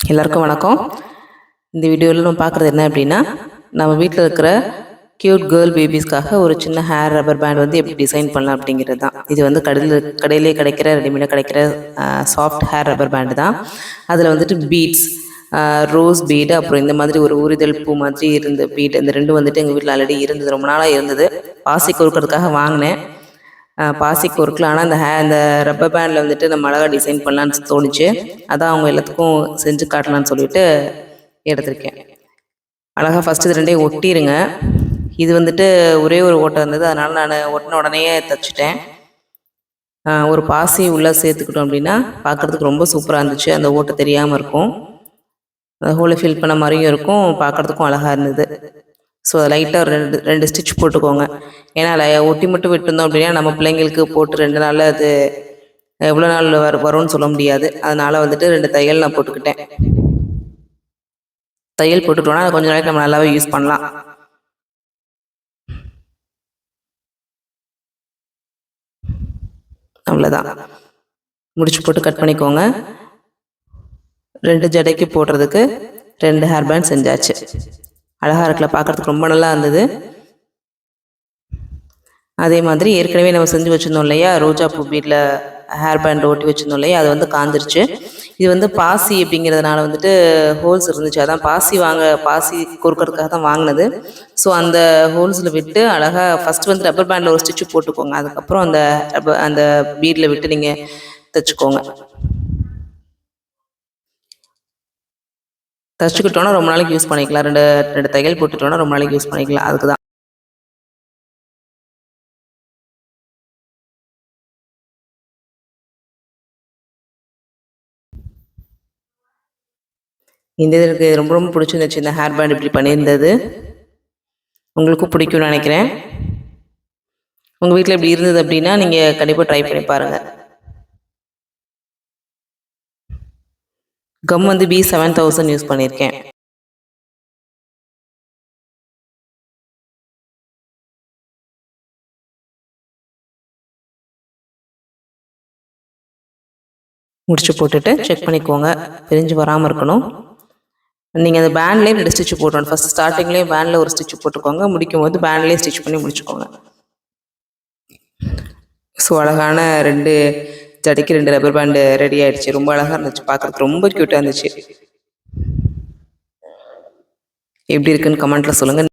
எல்லாருக்கும் வணக்கம். இந்த வீடியோவில் நம்ம பார்க்குறது என்ன அப்படின்னா, நம்ம வீட்டில் இருக்கிற க்யூட் கேர்ள் பேபிஸ்க்காக ஒரு சின்ன ஹேர் ரப்பர் பேண்ட் வந்து எப்படி டிசைன் பண்ணலாம் அப்படிங்கிறது தான். இது வந்து கடையிலே கிடைக்கிற ரெடிமேடாக கிடைக்கிற சாஃப்ட் ஹேர் ரப்பர் பேண்டு தான். அதில் வந்துட்டு பீட்ஸ், ரோஸ் பீடு, அப்புறம் இந்த மாதிரி ஒரு ஊரிதழ் பூ மாதிரி இருந்த பீட், இந்த ரெண்டும் வந்துட்டு எங்கள் வீட்டில் ஆல்ரெடி இருந்தது, ரொம்ப நாளாக இருந்தது. பாசி கொடுக்கறதுக்காக வாங்கினேன். பாசி பொருட்கள். ஆனால் அந்த ரப்பர் பேண்டில் வந்துட்டு நம்ம அழகாக டிசைன் பண்ணலான்னு தோணுச்சு. அதான் அவங்க எல்லாத்துக்கும் செஞ்சு காட்டலான்னு சொல்லிட்டு எடுத்திருக்கேன். அழகாக ஃபஸ்ட்டு இது ரெண்டையும் ஒட்டிடுங்க. இது வந்துட்டு ஒரே ஒரு ஓட்டை இருந்தது, அதனால் நான் ஒட்டின உடனேயே தைச்சிட்டேன். ஒரு பாசி உள்ளே சேர்த்துக்கிட்டோம் அப்படின்னா பார்க்குறதுக்கு ரொம்ப சூப்பராக இருந்துச்சு. அந்த ஓட்டை தெரியாமல் இருக்கும், ஹோலை ஃபில் பண்ண மாதிரியும் இருக்கும், பார்க்குறதுக்கும் அழகாக இருந்தது. ஸோ அதை லைட்டாக ரெண்டு ஸ்டிச் போட்டுக்கோங்க. ஏன்னா ஒட்டி மட்டும் விட்டுருந்தோம் அப்படின்னா நம்ம பிள்ளைங்களுக்கு போட்டு 2 நாளில் அது எவ்வளோ நாள் வரும்னு சொல்ல முடியாது. அதனால் வந்துட்டு 2 தையல் நான் போட்டுக்கிட்டேன். தையல் போட்டுட்டோன்னா அதை கொஞ்சம் நாளைக்கு நம்ம நல்லாவே யூஸ் பண்ணலாம். அவ்வளோதான், முடிச்சு போட்டு கட் பண்ணிக்கோங்க. 2 ஜடைக்கு போடுறதுக்கு 2 ஹேர் பேண்ட் செஞ்சாச்சு. அழகாக இருக்கல, பார்க்குறதுக்கு ரொம்ப நல்லா இருந்தது. அதே மாதிரி ஏற்கனவே நம்ம செஞ்சு வச்சுருந்தோம் இல்லையா, ரோஜா பூ பீட்டில் ஹேர் பேண்ட் ஓட்டி வச்சுருந்தோம் இல்லையா, அது வந்து காந்துருச்சு. இது வந்து பாசி அப்படிங்கிறதுனால வந்துட்டு ஹோல்ஸ் இருந்துச்சு. அதான் பாசி கொடுக்கறதுக்காக தான் வாங்கினது. ஸோ அந்த ஹோல்ஸில் விட்டு அழகாக ஃபஸ்ட்டு வந்து ரப்பர் பேண்டில் ஒரு ஸ்டிச்சு போட்டுக்கோங்க. அதுக்கப்புறம் அந்த பீடில் விட்டு நீங்கள் தைச்சிக்கோங்க. தைச்சிக்கிட்டோன்னா ரொம்ப நாளைக்கு யூஸ் பண்ணிக்கலாம். 2 தையல் போட்டுட்டோன்னா ரொம்ப நாளைக்கு யூஸ் பண்ணிக்கலாம். அதுக்கு தான். இந்த இது எனக்கு ரொம்ப ரொம்ப பிடிச்சிருந்துச்சு. இந்த ஹேர் பேண்ட் இப்படி பண்ணியிருந்தது உங்களுக்கும் பிடிக்கும்னு நினைக்கிறேன். உங்கள் வீட்டில் இப்படி இருந்தது அப்படின்னா நீங்கள் கண்டிப்பாக ட்ரை பண்ணி பாருங்கள். கம் வந்து B7000 யூஸ் பண்ணியிருக்கேன். முடிச்சு போட்டுட்டு செக் பண்ணிக்கோங்க, பிரிஞ்சு வராமல் இருக்கணும். நீங்கள் அந்த பேண்ட்லேயே 2 ஸ்டிச்சு போட்டோம். ஃபஸ்ட் ஸ்டார்டிங்லேயே பேண்டில் ஒரு ஸ்டிச்சு போட்டுக்கோங்க, முடிக்கும் போது பேண்ட்லேயே ஸ்டிச் பண்ணி முடிச்சுக்கோங்க. ஸோ அழகான 2 ஜடைக்கு 2 ரப்பர் பேண்டு ரெடி ஆகிடுச்சு. ரொம்ப அழகாக இருந்துச்சு, பார்க்குறதுக்கு ரொம்ப க்யூட்டாக இருந்துச்சு. எப்படி இருக்குன்னு கமெண்ட்டில் சொல்லுங்கள்.